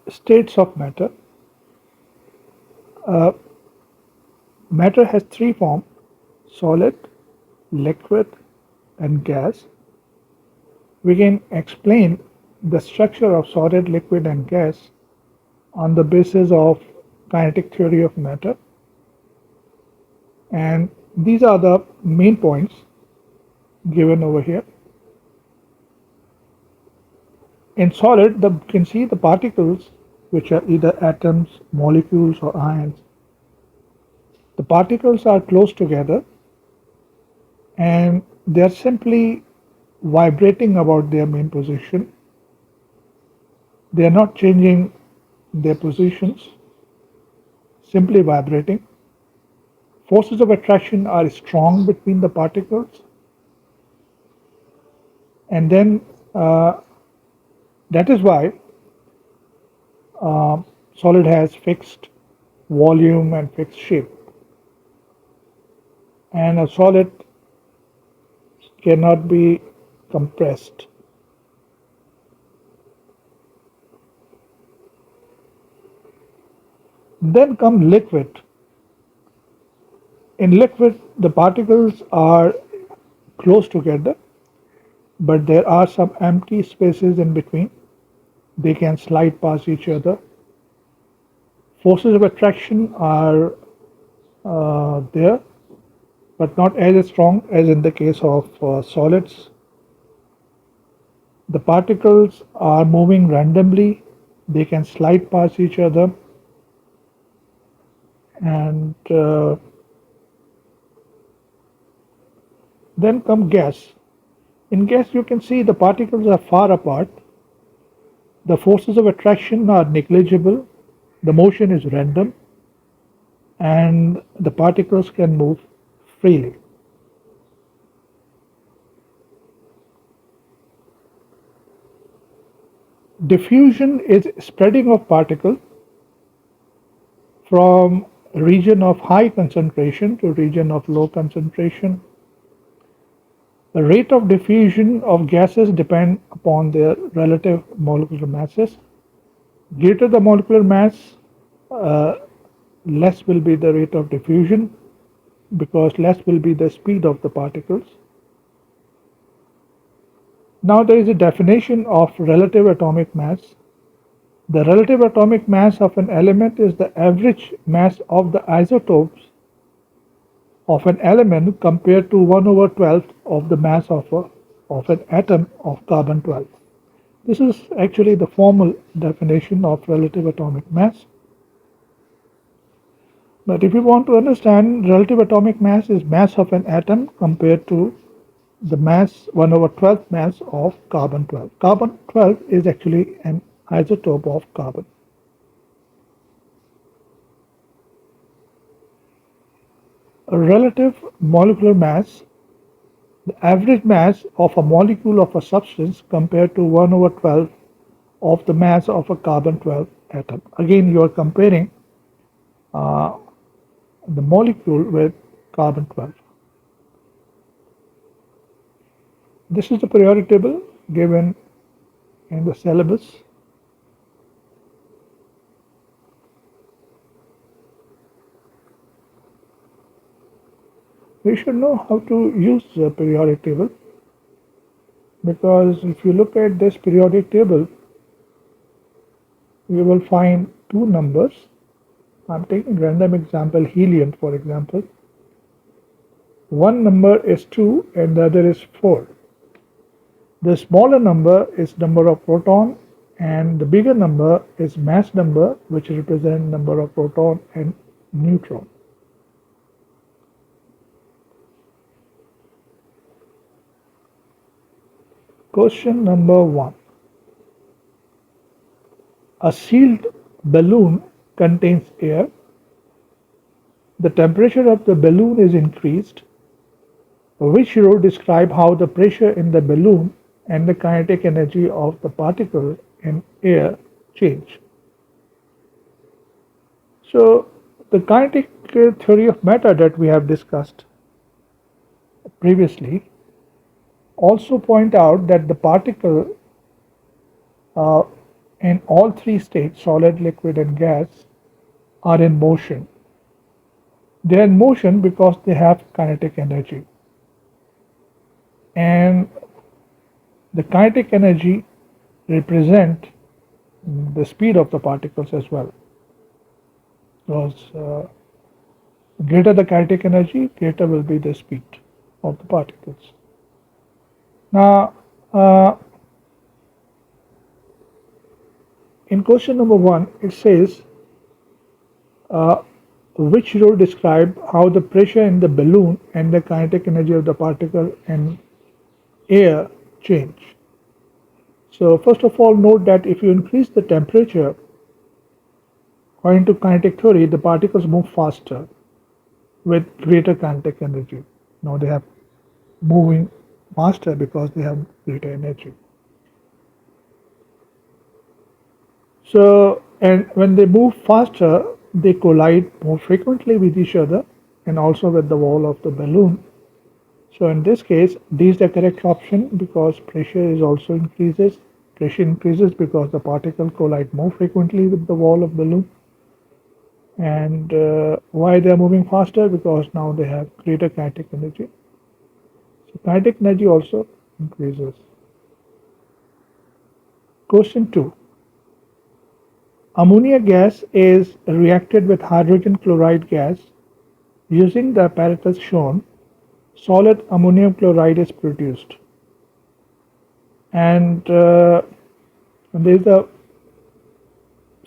States of matter. Uh, Matter has three forms: solid, liquid, and gas. We can explain the structure of solid, liquid, and gas on the basis of kinetic theory of matter. And these are the main points given over here. In solid, you can see the particles, which are either atoms, molecules, or ions. The particles are close together and they are simply vibrating about their main position. They are not changing their positions, simply vibrating. Forces of attraction are strong between the particles, and then that is why solid has fixed volume and fixed shape, and a solid cannot be compressed. Then come liquid. In liquid, the particles are close together, but there are some empty spaces in between. They can slide past each other. Forces of attraction are there, but not as strong as in the case of solids. The particles are moving randomly. They can slide past each other, and then come gas. In gas, you can see the particles are far apart. The forces of attraction are negligible. The motion is random, and the particles can move freely. Diffusion is spreading of particles from region of high concentration to region of low concentration. The rate of diffusion of gases depend upon their relative molecular masses. Greater the molecular mass, uh, less will be the rate of diffusion, because less will be the speed of the particles. Now there is a definition of relative atomic mass. The relative atomic mass of an element is the average mass of the isotopes of an element compared to 1 over 12 of the mass of an atom of carbon 12. This is actually the formal definition of relative atomic mass. But if you want to understand, relative atomic mass is mass of an atom compared to the mass 1 over 12 mass of carbon 12. Carbon 12 is actually an isotope of carbon. A relative molecular mass, the average mass of a molecule of a substance compared to 1 over 12 of the mass of a carbon 12 atom. Again, you are comparing uh, the molecule with carbon 12. This is the periodic table given in the syllabus. We should know how to use the periodic table, because if you look at this periodic table, you will find two numbers. I'm taking random example, helium for example. One number is 2 and the other is 4. The smaller number is number of proton, and the bigger number is mass number, which represent number of proton and neutron. Question number 1. A sealed balloon contains air. The temperature of the balloon is increased. Which row describe how the pressure in the balloon and the kinetic energy of the particle in air change? So the kinetic theory of matter that we have discussed previously also point out that the particle uh, And all three states, solid, liquid, and gas, are in motion. They are in motion because they have kinetic energy. And the kinetic energy represent the speed of the particles as well. Because greater the kinetic energy, greater will be the speed of the particles. Now, in question number 1, it says, uh, which row describe how the pressure in the balloon and the kinetic energy of the particle and air change. So first of all, note that if you increase the temperature, according to kinetic theory, the particles move faster with greater kinetic energy. Now they have moving faster because they have greater energy. So, and when they move faster, they collide more frequently with each other and also with the wall of the balloon. So in this case, D is the correct option because pressure is also increases. Pressure increases because the particle collide more frequently with the wall of balloon. And why they are moving faster? Because now they have greater kinetic energy. So kinetic energy also increases. Question 2. Ammonia gas is reacted with hydrogen chloride gas. Using the apparatus shown, solid ammonium chloride is produced. And there is a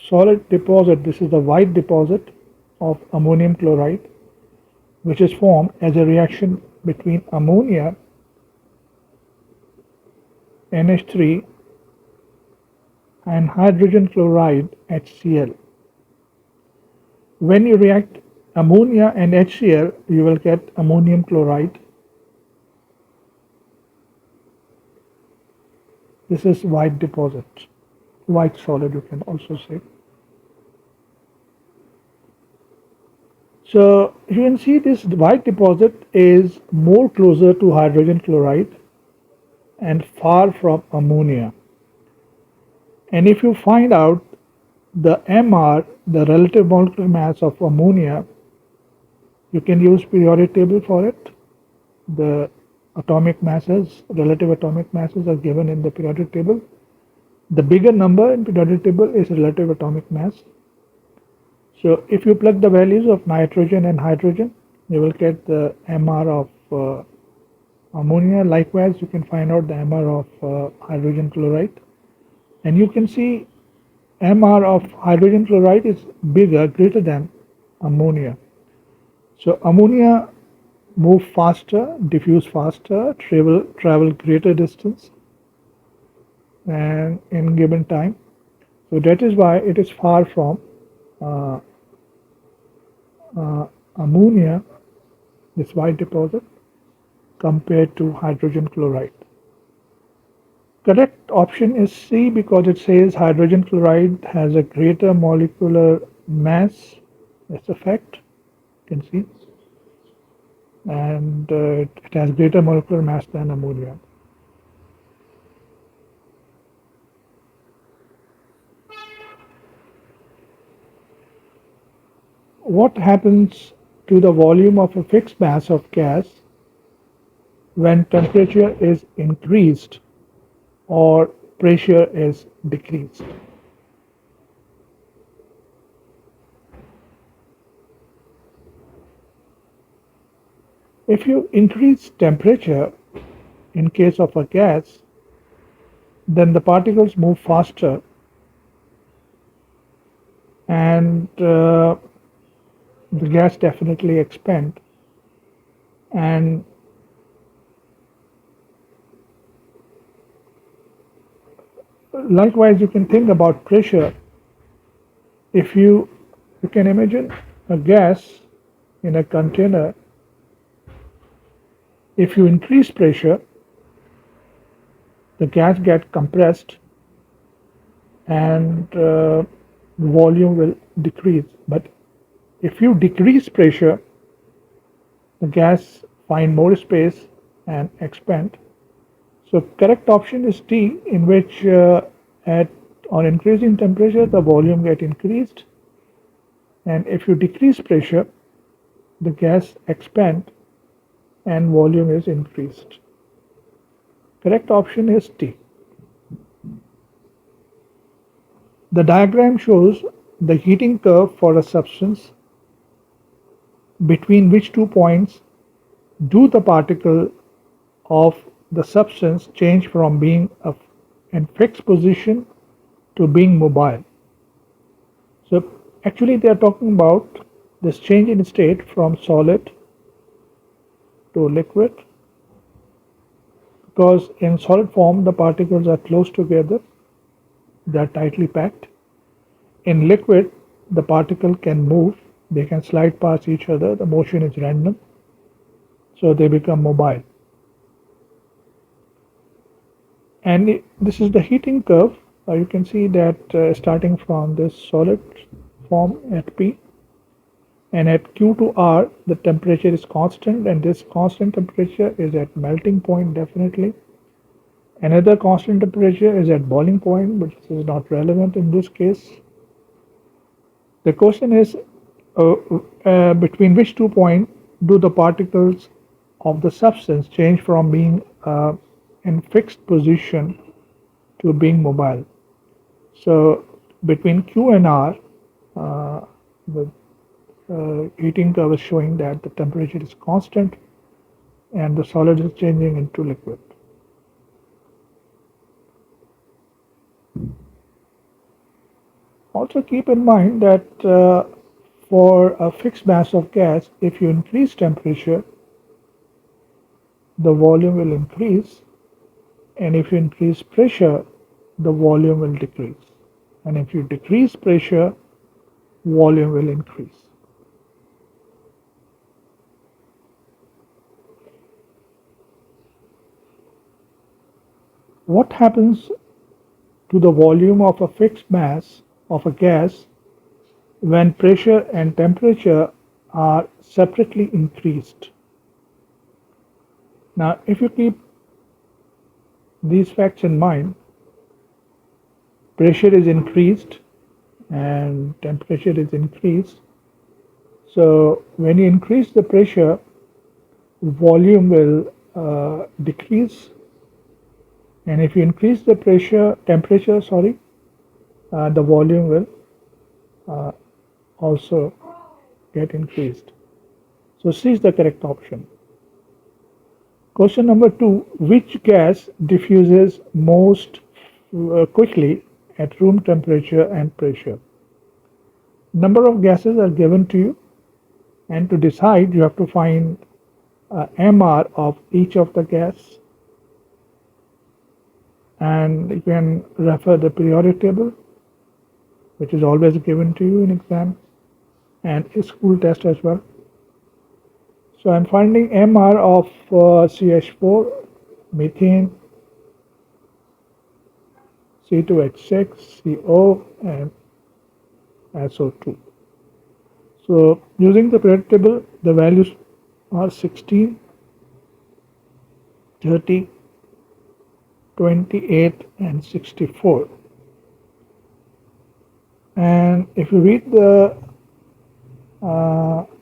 solid deposit, this is the white deposit of ammonium chloride, which is formed as a reaction between ammonia NH3 and hydrogen chloride HCl. When you react ammonia and HCl, you will get ammonium chloride. This is white deposit, white solid you can also say. So you can see this white deposit is more closer to hydrogen chloride and far from ammonia. And if you find out the MR, the relative molecular mass of ammonia, you can use periodic table for it. The atomic masses, relative atomic masses are given in the periodic table. The bigger number in periodic table is relative atomic mass. So if you plug the values of nitrogen and hydrogen, you will get the MR of ammonia. Likewise, you can find out the MR of hydrogen chloride. And you can see MR of hydrogen chloride is bigger, greater than ammonia. So ammonia move faster, diffuse faster, travel greater distance and in given time. So that is why it is far from uh, ammonia, this white deposit, compared to hydrogen chloride. Correct option is C because it says hydrogen chloride has a greater molecular mass. That's a fact, you can see. And it has greater molecular mass than ammonia. What happens to the volume of a fixed mass of gas when temperature is increased or pressure is decreased? If you increase temperature in case of a gas, then the particles move faster and the gas definitely expand, and likewise you can think about pressure. If you can imagine a gas in a container, if you increase pressure, the gas gets compressed and volume will decrease. But if you decrease pressure, the gas find more space and expand. So correct option is D, in which at On increasing temperature, the volume get increased, and if you decrease pressure, the gas expand and volume is increased. Correct option is T. The diagram shows the heating curve for a substance between which 2 points do the particle of the substance change from being in fixed position to being mobile. So actually they are talking about this change in state from solid to liquid, because in solid form the particles are close together, they are tightly packed. In liquid the particle can move, they can slide past each other, the motion is random, so they become mobile. And this is the heating curve. You can see that starting from this solid form at P, and at Q to R the temperature is constant, and this constant temperature is at melting point definitely. Another constant temperature is at boiling point, but this is not relevant in this case. The question is between which 2 points do the particles of the substance change from being in fixed position to being mobile. So between Q and R, the heating curve is showing that the temperature is constant and the solid is changing into liquid. Also keep in mind that for a fixed mass of gas, if you increase temperature, the volume will increase, and if you increase pressure, the volume will decrease, and if you decrease pressure, volume will increase. What happens to the volume of a fixed mass of a gas when pressure and temperature are separately increased? Now, if you keep these facts in mind, pressure is increased and temperature is increased. So when you increase the pressure, volume will decrease, and if you increase the temperature, the volume will also get increased. So C is the correct option. Question number 2, which gas diffuses most quickly at room temperature and pressure? Number of gases are given to you, and to decide you have to find MR of each of the gas, and you can refer the periodic table, which is always given to you in exam and a school test as well. So I'm finding MR of CH4, methane, C2H6, CO, and SO2. So using the periodic table, the values are 16, 30, 28, and 64. And if you read the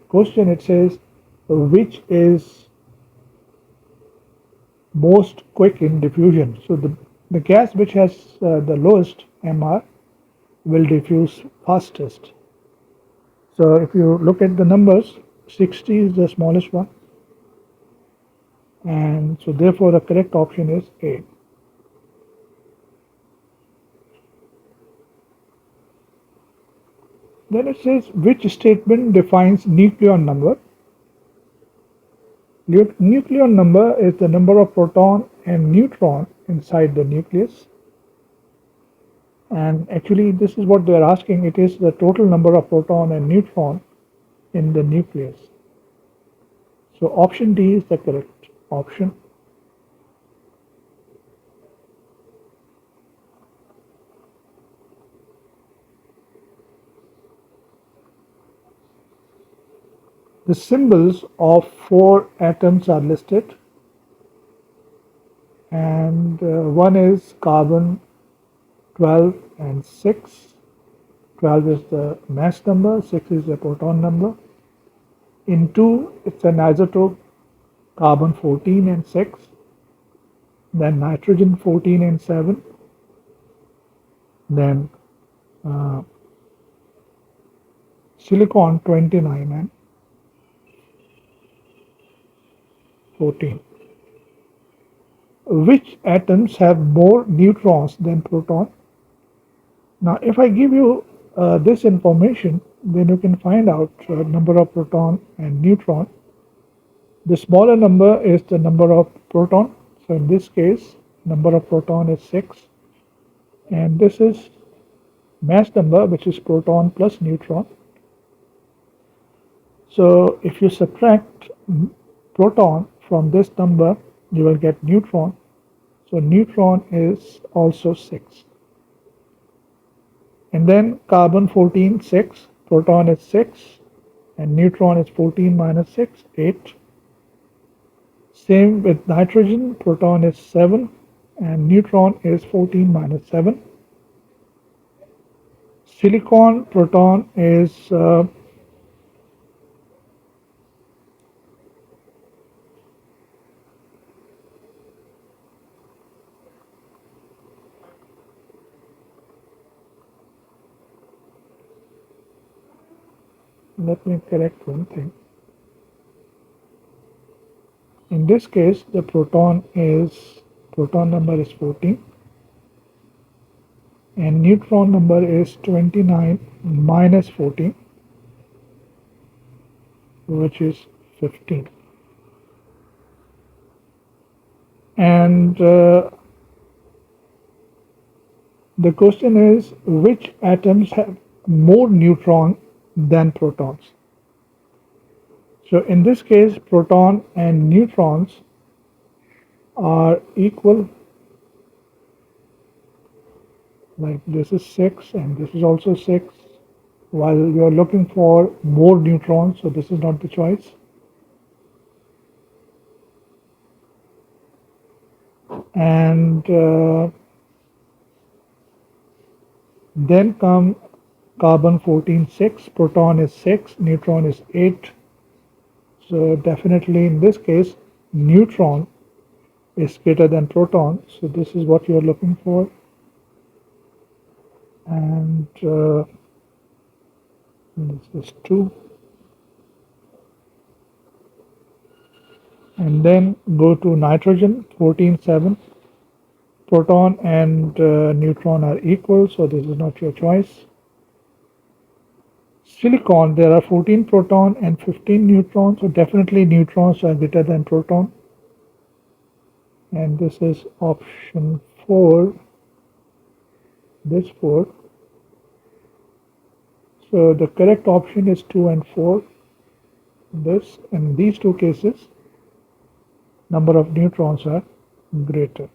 question, it says which is most quick in diffusion. So the gas which has the lowest MR will diffuse fastest. So if you look at the numbers, 60 is the smallest one, and so therefore the correct option is A. Then it says which statement defines nucleon number. Nucleon number is the number of proton and neutron inside the nucleus, and actually this is what they are asking. It is the total number of proton and neutron in the nucleus. So option D is the correct option. The symbols of 4 atoms are listed, and one is carbon 12 and 6. 12 is the mass number, 6 is the proton number. In 2, it's an isotope, carbon 14 and 6, then nitrogen 14 and 7, then uh, silicon 29 and 14. Which atoms have more neutrons than proton? Now, if I give you this information, then you can find out number of proton and neutron. The smaller number is the number of proton. So in this case, number of proton is 6. And this is mass number, which is proton plus neutron. So if you subtract proton from this number, you will get neutron. So neutron is also 6. And then carbon 14, 6, proton is 6, and neutron is 14 minus 6, 8. Same with nitrogen, proton is 7, and neutron is 14 minus 7. Silicon, proton is let me correct one thing. In this case, the proton number is 14, and neutron number is 29 minus 14, which is 15. And the question is, which atoms have more neutron than protons? So in this case, proton and neutrons are equal. Like this is 6 and this is also 6. While you are looking for more neutrons, so this is not the choice. And then come carbon 14, 6, proton is 6, neutron is 8. So definitely in this case, neutron is greater than proton. So this is what you are looking for. And this is 2. And then go to nitrogen, 14, 7. Proton and neutron are equal, so this is not your choice. Silicon, there are 14 proton and 15 neutrons, so definitely neutrons are greater than proton. And this is option 4, this 4. So the correct option is 2 and 4. This, in these two cases, number of neutrons are greater.